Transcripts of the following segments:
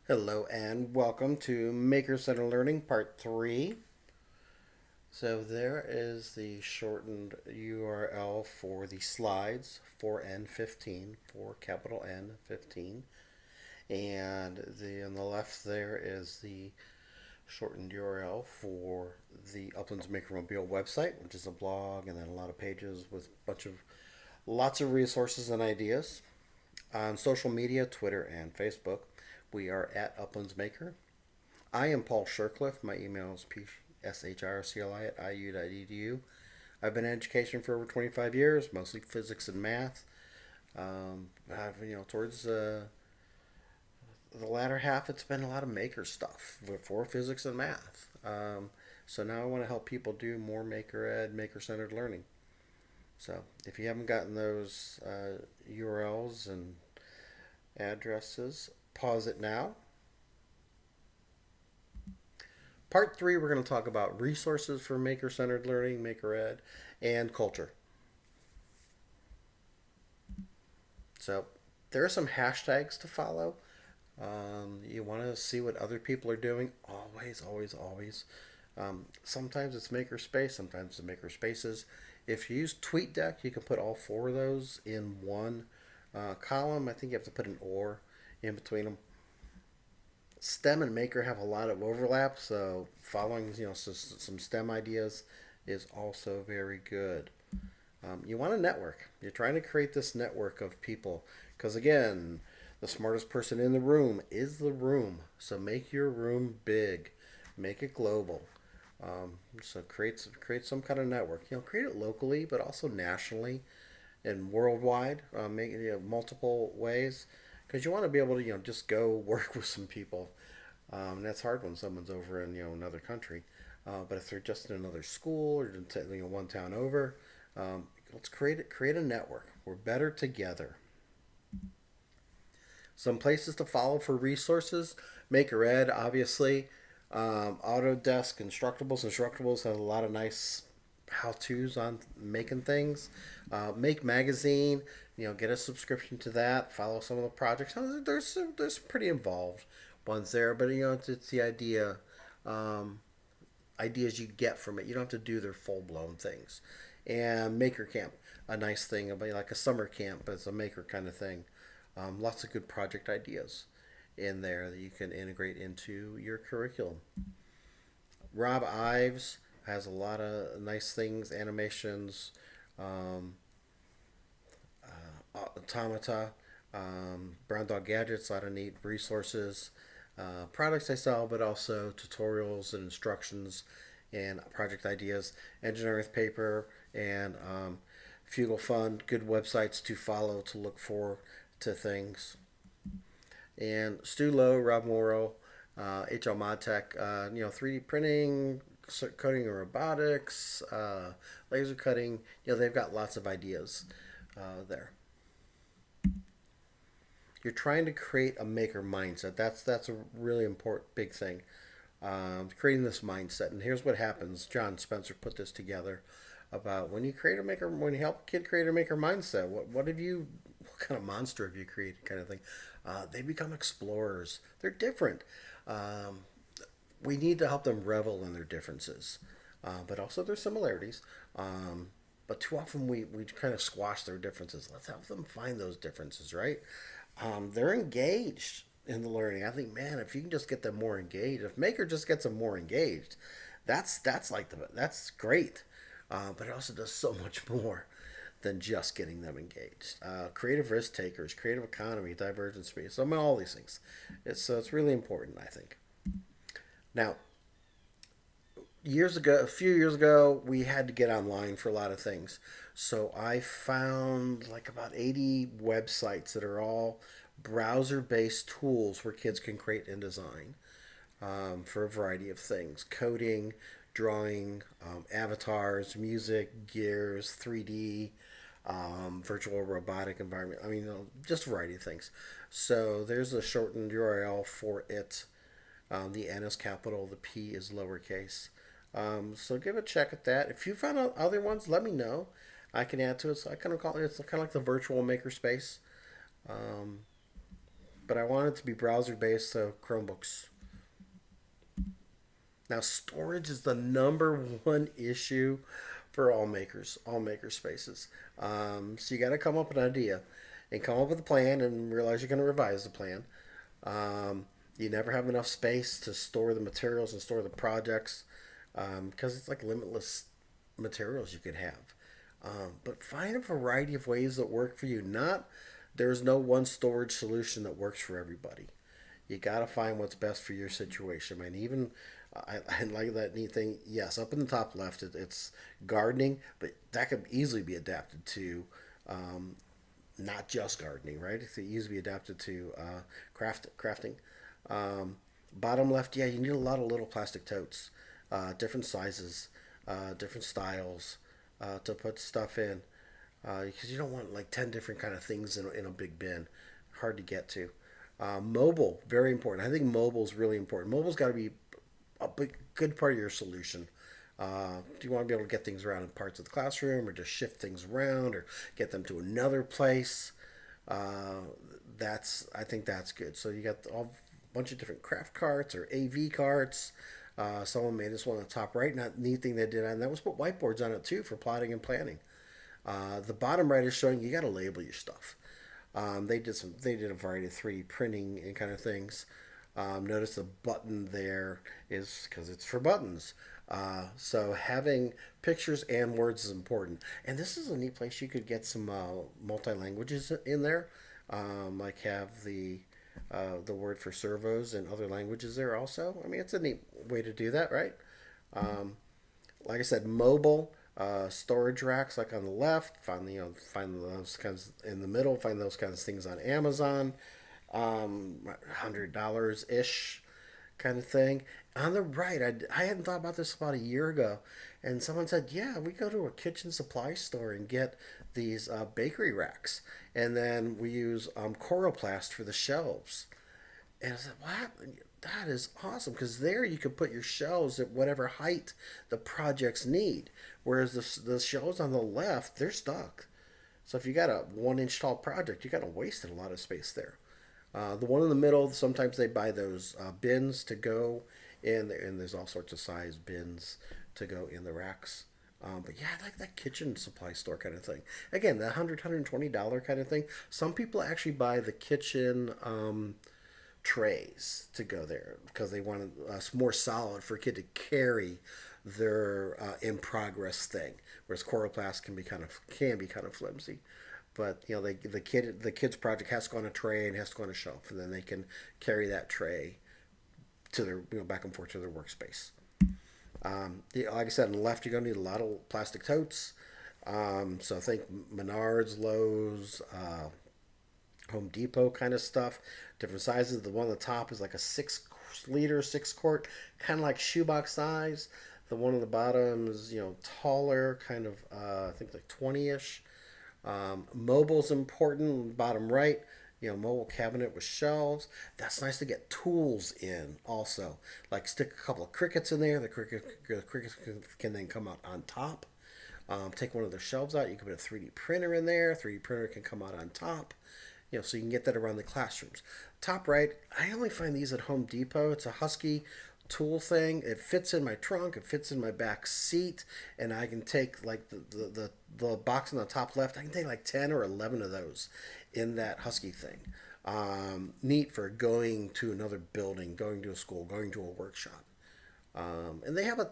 Hello and welcome to Maker Center Learning Part 3. So there is the shortened URL for the slides for N15, for capital N15. And on the left there is the shortened URL for the Uplands Makermobile website, which is a blog and then a lot of pages with lots of resources and ideas. On social media, Twitter and Facebook, we are at Uplands Maker. I am Paul Shercliffe. My email is pshrcli@iu.edu. I've been in education for over 25 years, mostly physics and math. Towards the latter half, it's been a lot of maker stuff for physics and math. So now I want to help people do more maker ed, maker centered learning. So if you haven't gotten those URLs and addresses, pause it now. Part 3, we're going to talk about resources for maker centered learning, maker ed, and culture. So there are some hashtags to follow. You want to see what other people are doing. Always, always, always. Sometimes it's makerspace, sometimes it's makerspaces. If you use TweetDeck, you can put all four of those in one column. I think you have to put an or in between them. STEM and Maker have a lot of overlap, so following some STEM ideas is also very good. You want a network. You're trying to create this network of people because again, the smartest person in the room is the room. So make your room big, make it global. So create some kind of network. Create it locally, but also nationally and worldwide. Make it multiple ways because you want to be able to just go work with some people. And that's hard when someone's over in another country. But if they're just in another school or one town over, let's create a network. We're better together. Some places to follow for resources: MakerEd, obviously. Autodesk Instructables. Instructables has a lot of nice how-tos on making things. Make Magazine, get a subscription to that. Follow some of the projects. There's pretty involved ones there, but it's the ideas you get from it. You don't have to do their full-blown things. And Maker Camp, a nice thing about like a summer camp, but it's a maker kind of thing. Lots of good project ideas in there that you can integrate into your curriculum. Rob Ives has a lot of nice things, animations, automata, Brown Dog Gadgets, a lot of neat resources, products I sell, but also tutorials and instructions and project ideas. Engineering with Paper and Fugal Fund, good websites to follow to look for to things. And Stu Lowe, Rob Morrow, HL Modtech, 3D printing, coding and robotics, laser cutting. They've got lots of ideas there. You're trying to create a maker mindset. That's a really important, big thing. Creating this mindset. And here's what happens. John Spencer put this together about when you help a kid create a maker mindset. What kind of monster have you created, kind of thing. They become explorers. They're different. We need to help them revel in their differences, but also their similarities. But too often we kind of squash their differences. Let's help them find those differences, right? They're engaged in the learning. I think, man, if you can just get them more engaged, if Maker just gets them more engaged, that's great. But it also does so much more than just getting them engaged. Creative risk takers, creative economy, divergent speed. So all these things. It's really important, I think. Now, a few years ago, we had to get online for a lot of things. So I found like about 80 websites that are all browser-based tools where kids can create and design for a variety of things: coding, drawing, avatars, music, gears, 3D, virtual robotic environment. Just a variety of things. So there's a shortened URL for it. The N is capital, the P is lowercase. So give a check at that. If you found out other ones, let me know. I can add to it. So I kind of call it. It's kind of like the virtual makerspace. but I want it to be browser based, so Chromebooks. Now, storage is the number one issue for all maker spaces. So you got to come up with an idea and come up with a plan and realize you're going to revise the plan. You never have enough space to store the materials and store the projects because it's like limitless materials you could have. But find a variety of ways that work for you. Not there's no one storage solution that works for everybody. You got to find what's best for your situation. And even I like that neat thing. Yes, up in the top left, it's gardening, but that could easily be adapted to um, not just gardening, right? It could easily be adapted to crafting. Um, Bottom left, yeah, you need a lot of little plastic totes, different sizes, different styles to put stuff in, because you don't want like 10 different kind of things in a big bin. Hard to get to. Mobile, very important. I think mobile is really important. Mobile's got to be a big, good part of your solution. Do you want to be able to get things around in parts of the classroom, or just shift things around, or get them to another place? Uh, I think that's good. So you got a bunch of different craft carts or AV carts. Someone made this one on the top right. Not neat thing they did on that was put whiteboards on it too for plotting and planning. The bottom right is showing you got to label your stuff. They did a variety of 3D printing and kind of things. Notice the button there is because it's for buttons. So having pictures and words is important. And this is a neat place you could get some multi languages in there. Like have the word for servos in other languages there also. I mean, it's a neat way to do that, right? Um, like I said, mobile storage racks, like on the left. Find those kinds in the middle. Find those kinds of things on Amazon. $100 ish kind of thing. On the right, I hadn't thought about this about a year ago, and someone said, "Yeah, we go to a kitchen supply store and get these bakery racks, and then we use Coroplast for the shelves." And I said, "What? That is awesome!" Because there you can put your shelves at whatever height the projects need. Whereas the shelves on the left, they're stuck. So if you got a 1 inch tall project, you got to waste a lot of space there. The one in the middle, sometimes they buy those bins to go in, and there's all sorts of size bins to go in the racks. But yeah, I like that kitchen supply store kind of thing. Again, the $120 kind of thing. Some people actually buy the kitchen trays to go there because they want more solid for a kid to carry their in progress thing. Whereas Coroplast can be kind of flimsy. But the kid's project has to go on a tray and has to go on a shelf, and then they can carry that tray to their back and forth to their workspace. Like I said, on the left, you're going to need a lot of plastic totes. So I think Menards, Lowe's, Home Depot kind of stuff, different sizes. The one on the top is like a 6 liter, 6 quart, kind of like shoebox size. The one on the bottom is taller, kind of I think like 20ish. Mobile's important, bottom right. Mobile cabinet with shelves. That's nice to get tools in also. Like stick a couple of crickets in there. The crickets can then come out on top. Take one of the shelves out. You can put a 3D printer in there. 3D printer can come out on top. So you can get that around the classrooms. Top right, I only find these at Home Depot. It's a Husky tool thing. It fits in my trunk. It fits in my back seat, and I can take like the box on the top left. I can take like 10 or 11 of those in that Husky thing. Neat for going to another building, going to a school, going to a workshop. And they have a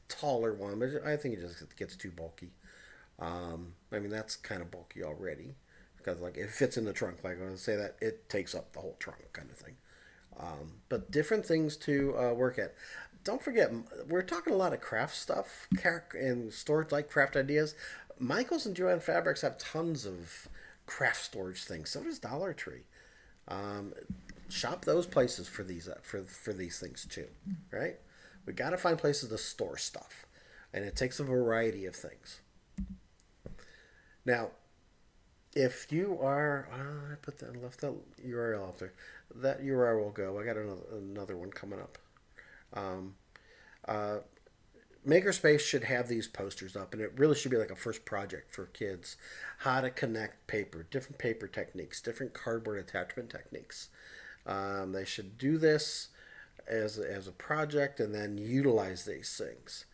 taller one, but I think it just gets too bulky. I mean, that's kind of bulky already because like it fits in the trunk. Like I would say that it takes up the whole trunk kind of thing. But different things to work at. Don't forget, we're talking a lot of craft stuff and storage like craft ideas. Michaels and Joann Fabrics have tons of craft storage things. So does Dollar Tree. Um, Shop those places for these things too, right? We got to find places to store stuff, and it takes a variety of things. Now, if you are, I put that left that URL out there. That URL will go. I got another one coming up. Um, uh, Makerspace should have these posters up, and it really should be like a first project for kids. How to connect paper, different paper techniques, different cardboard attachment techniques. They should do this as a project and then utilize these things.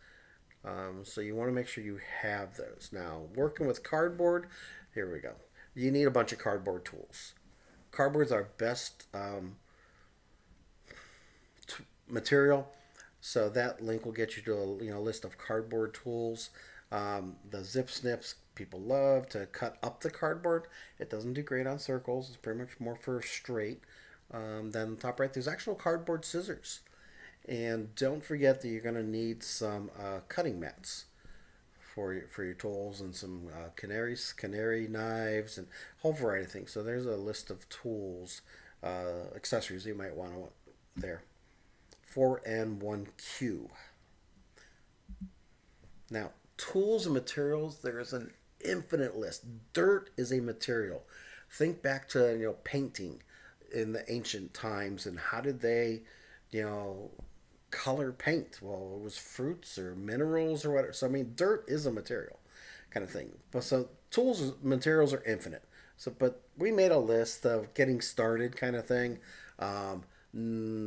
So you want to make sure you have those. Now, working with cardboard, here we go. You need a bunch of cardboard tools. Cardboard's our best material. So that link will get you to a list of cardboard tools. The zip snips people love to cut up the cardboard. It doesn't do great on circles. It's pretty much more for straight. Then top right, there's actual cardboard scissors. And don't forget that you're going to need some cutting mats for your tools and some canary knives and a whole variety of things. So there's a list of tools, accessories you might want there. 4N1Q. Now, tools and materials, there is an infinite list. Dirt is a material. Think back to painting in the ancient times and how did they, color paint? Well, it was fruits or minerals or whatever. So I mean, dirt is a material, kind of thing. But so tools materials are infinite. So, but we made a list of getting started, kind of thing.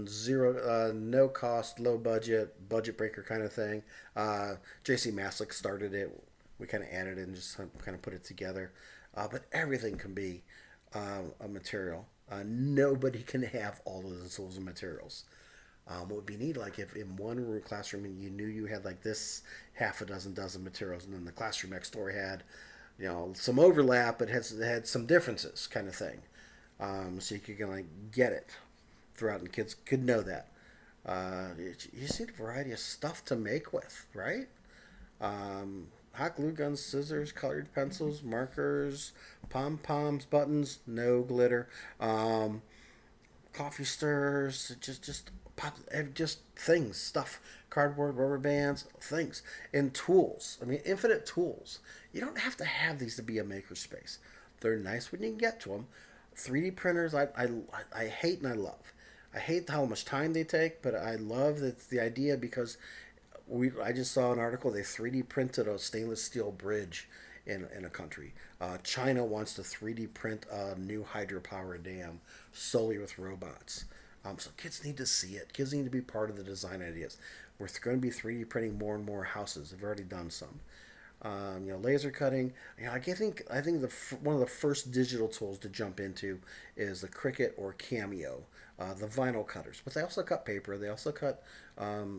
Zero, no cost, low budget breaker kind of thing. JC Maslick started it. We kind of added it and just kind of put it together. But everything can be a material. Nobody can have all of the tools and materials. What would be neat, like if in one classroom you knew you had like this half a dozen materials, and then the classroom next door had, some overlap, but had some differences, kind of thing. So you could like get it throughout, and kids could know that. You see the variety of stuff to make with, right? Hot glue guns, scissors, colored pencils, markers, pom poms, buttons, no glitter, coffee stirrers, just things, stuff, cardboard, rubber bands, things, and tools. I mean, infinite tools. You don't have to have these to be a makerspace. They're nice when you can get to them. 3D printers, I hate and I love. I hate how much time they take, but I love the idea because I just saw an article. They 3D printed a stainless steel bridge in a country. China wants to 3D print a new hydropower dam solely with robots. So kids need to see it. Kids need to be part of the design ideas. We're going to be 3D printing more and more houses. They've already done some. Laser cutting. I think one of the first digital tools to jump into is the Cricut or Cameo, the vinyl cutters. But they also cut paper. They also cut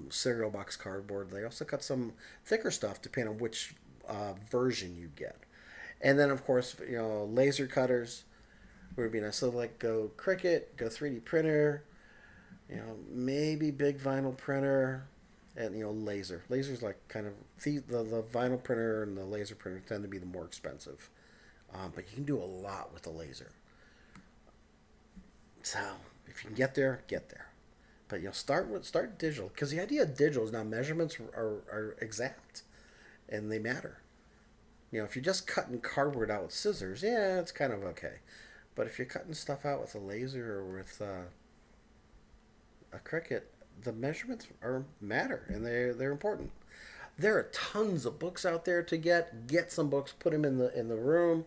cereal box cardboard. They also cut some thicker stuff, depending on which version you get. And then, of course, laser cutters would be nice. So, like, go Cricut, go 3D printer, maybe big vinyl printer, and laser. Laser's like kind of the vinyl printer and the laser printer tend to be the more expensive, but you can do a lot with the laser. So if you can get there, get there. But start digital, because the idea of digital is now measurements are exact, and they matter. If you're just cutting cardboard out with scissors, yeah, it's kind of okay. But if you're cutting stuff out with a laser or with a Cricut, the measurements matter, and they're important. There are tons of books out there to get. Get some books, put them in the room.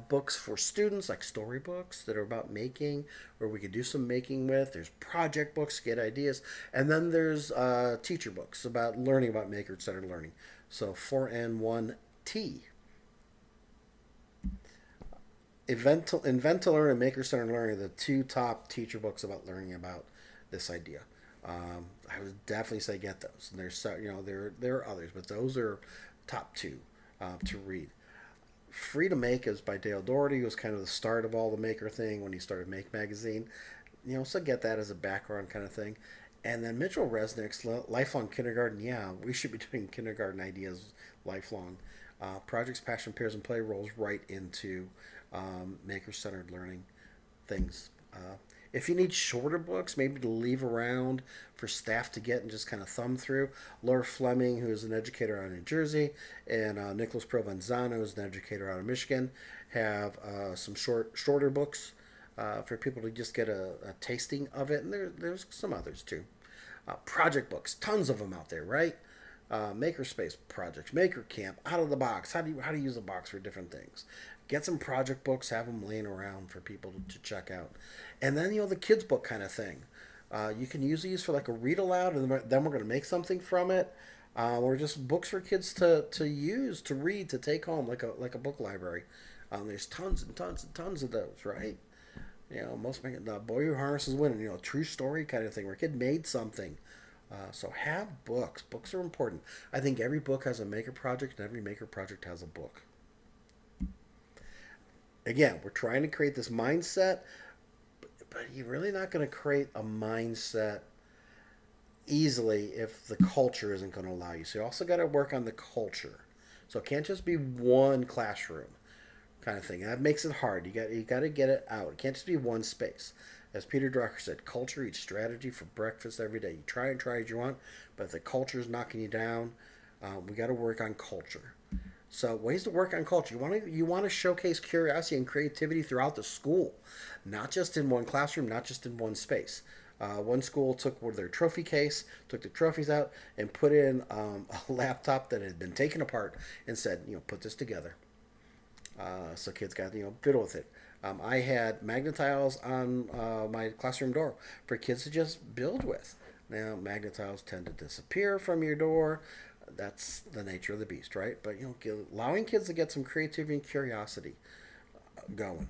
Books for students, like storybooks that are about making, or we could do some making with. There's project books, get ideas, and then there's teacher books about learning about maker-centered learning. So 4N1T. Invent to Learn and Maker-Centered Learning are the two top teacher books about learning about this idea. I would definitely say get those. And there are others, but those are top two to read. Free to Make is by Dale Doherty, who was kind of the start of all the maker thing when he started Make Magazine. So get that as a background kind of thing. And then Mitchell Resnick's Lifelong Kindergarten. Yeah, we should be doing kindergarten ideas lifelong. Projects, Passion, Pairs, and Play rolls right into maker-centered learning things. If you need shorter books, maybe to leave around for staff to get and just kind of thumb through, Laura Fleming, who is an educator out of New Jersey, and Nicholas Provenzano, who's an educator out of Michigan, have some shorter books for people to just get a tasting of it. And there's some others too. Project books, tons of them out there, right? Makerspace projects, Maker Camp, out of the box. How do you use the box for different things? Get some project books, have them laying around for people to check out, and then the kids book kind of thing. You can use these for like a read aloud, and then we're going to make something from it, or just books for kids to use, to read, to take home, like a book library. There's tons and tons and tons of those, right? The boy who harnesses wind, true story kind of thing, where a kid made something. So have books. Books are important. I think every book has a maker project, and every maker project has a book. Again, we're trying to create this mindset, but you're really not going to create a mindset easily if the culture isn't going to allow you. So you also got to work on the culture. So it can't just be one classroom kind of thing. That makes it hard. You got to get it out. It can't just be one space. As Peter Drucker said, culture eats strategy for breakfast every day. You try and try as you want, but if the culture is knocking you down, we got to work on culture. So ways to work on culture. You want to showcase curiosity and creativity throughout the school, not just in one classroom, not just in one space. One school took their trophy case, took the trophies out, and put in a laptop that had been taken apart, and said, put this together. So kids got fiddle with it. I had magnet tiles on my classroom door for kids to just build with. Now magnet tiles tend to disappear from your door. That's the nature of the beast, right? But allowing kids to get some creativity and curiosity going.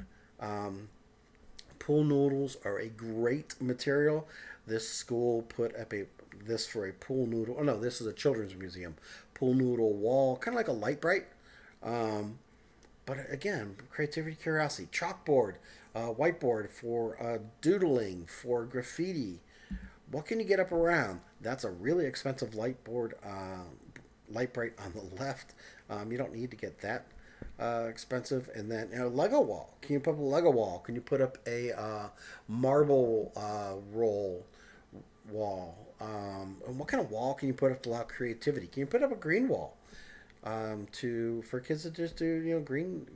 Pool noodles are a great material. This school put up this for a pool noodle. Oh no, this is a children's museum. Pool noodle wall, kind of like a light bright. But again, creativity, curiosity. Chalkboard, whiteboard for doodling, for graffiti. What can you get up around? That's a really expensive light bright on the left. You don't need to get that expensive. And then Lego wall. Can you put up a Lego wall? Can you put up a marble roll wall? And what kind of wall can you put up to allow creativity? Can you put up a green wall? For kids to just do green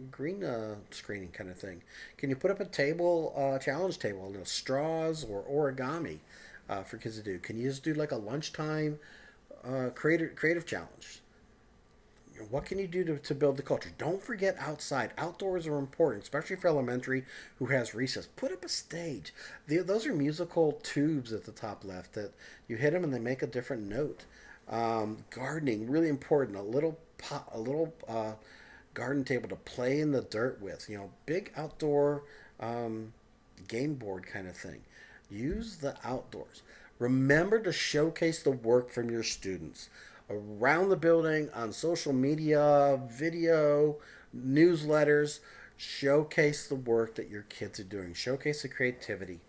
screening kind of thing. Can you put up a table, challenge table, straws or origami for kids to do? Can you just do like a lunchtime creative challenge? What can you do to build the culture? Don't forget outside. Outdoors are important, especially for elementary who has recess. Put up a stage. Those are musical tubes at the top left that you hit them and they make a different note. Gardening, really important. A little garden table to play in the dirt with. Big outdoor game board kind of thing. Use the outdoors. Remember to showcase the work from your students around the building, on social media, video, newsletters. Showcase the work that your kids are doing. Showcase the creativity.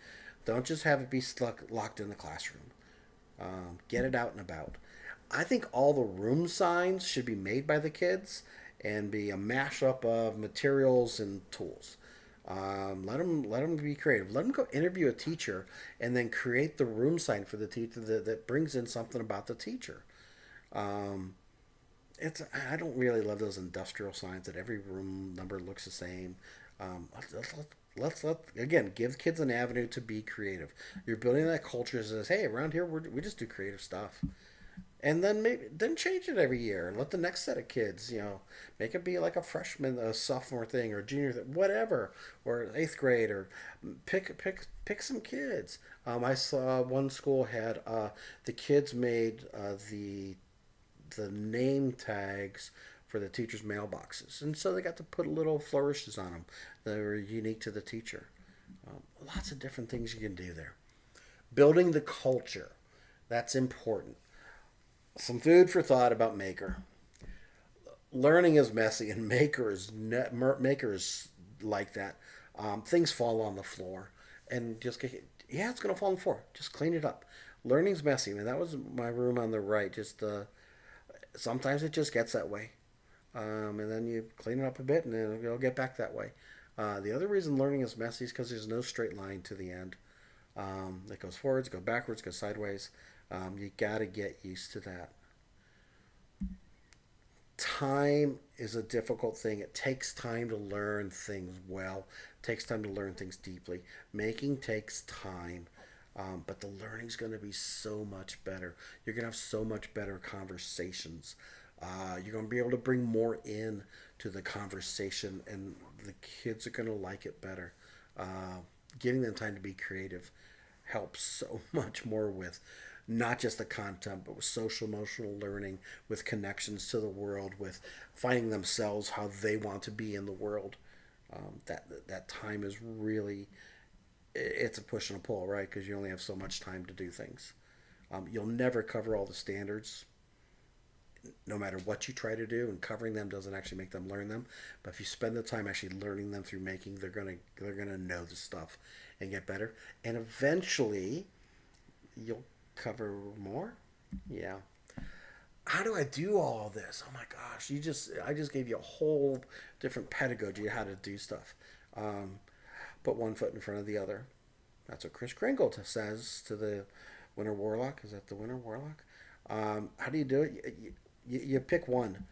Don't just have it be locked in the classroom. Get it out and about. I think all the room signs should be made by the kids and be a mashup of materials and tools. Let them be creative. Let them go interview a teacher and then create the room sign for the teacher that brings in something about the teacher. I don't really love those industrial signs that every room number looks the same. Let's again give kids an avenue to be creative. You're building that culture that says, hey, around here we just do creative stuff. And then change it every year and let the next set of kids, make it be like a freshman, a sophomore thing, or junior thing, whatever, or eighth grade, or pick some kids. I saw one school had the kids made the name tags for the teachers' mailboxes, and so they got to put little flourishes on them that were unique to the teacher. Lots of different things you can do there. Building the culture, that's important. Some food for thought about Maker. Learning is messy, and Maker is like that. Things fall on the floor, and it's gonna fall on the floor. Just clean it up. Learning's messy. I mean, that was my room on the right. Just sometimes it just gets that way, and then you clean it up a bit, and then it'll get back that way. The other reason learning is messy is because there's no straight line to the end. It goes forwards, go backwards, go sideways. You got to get used to that. Time is a difficult thing. It takes time to learn things well. It takes time to learn things deeply. Making takes time. But the learning's going to be so much better. You're going to have so much better conversations. You're going to be able to bring more in to the conversation, and the kids are going to like it better. Giving them time to be creative helps so much more with not just the content, but with social emotional learning, with connections to the world, with finding themselves how they want to be in the world. That time is really, it's a push and a pull, right? Because you only have so much time to do things. You'll never cover all the standards, no matter what you try to do, and covering them doesn't actually make them learn them. But if you spend the time actually learning them through making, they're gonna know the stuff and get better. And eventually, you'll cover more. Yeah. How do I do all of this? Oh my gosh! I just gave you a whole different pedagogy of how to do stuff. Um, put one foot in front of the other. That's what Chris Kringle says to the Winter Warlock. Is that the Winter Warlock? How do you do it? You pick one.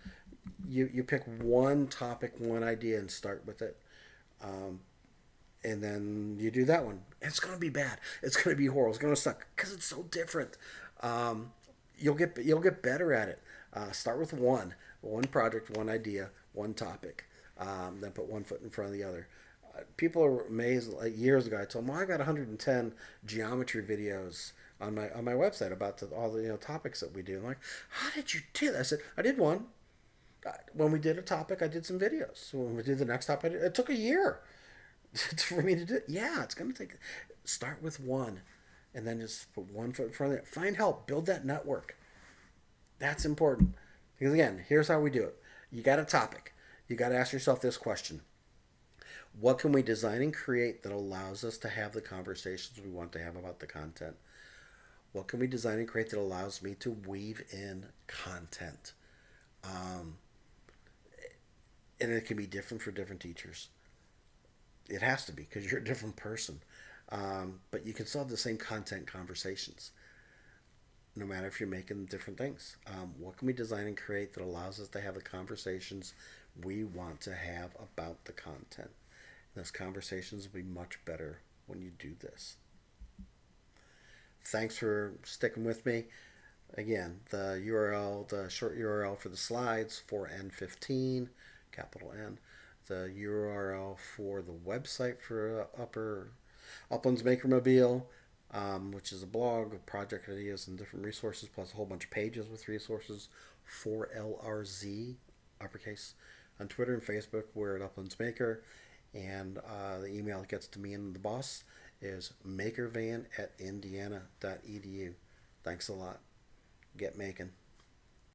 You pick one topic, one idea, and start with it. Um, and then you do that one. It's going to be bad. It's going to be horrible. It's going to suck because it's so different. Um, you'll get better at it. Start with one project, one idea, one topic. Then put one foot in front of the other. People are amazed. Like years ago, I told them, "Well, I got 110 geometry videos on my website about all the topics that we do." I'm like, "How did you do that?" I said, "I did one. When we did a topic, I did some videos. When we did the next topic, it took a year for me to do it. Yeah, it's gonna take. Start with one, and then just put one foot in front of it. Find help. Build that network. That's important. Because again, here's how we do it. You got a topic. You got to ask yourself this question: what can we design and create that allows us to have the conversations we want to have about the content? What can we design and create that allows me to weave in content? Um, and it can be different for different teachers. It has to be because you're a different person. But you can still have the same content conversations, no matter if you're making different things. What can we design and create that allows us to have the conversations we want to have about the content? And those conversations will be much better when you do this. Thanks for sticking with me. Again, the URL, the short URL for the slides, 4N15, capital N. The URL for the website for Uplands Makermobile, which is a blog of project ideas and different resources, plus a whole bunch of pages with resources, 4LRZ, uppercase. On Twitter and Facebook, we're at Uplands Maker. And the email that gets to me and the boss is makervan@indiana.edu. Thanks a lot. Get making.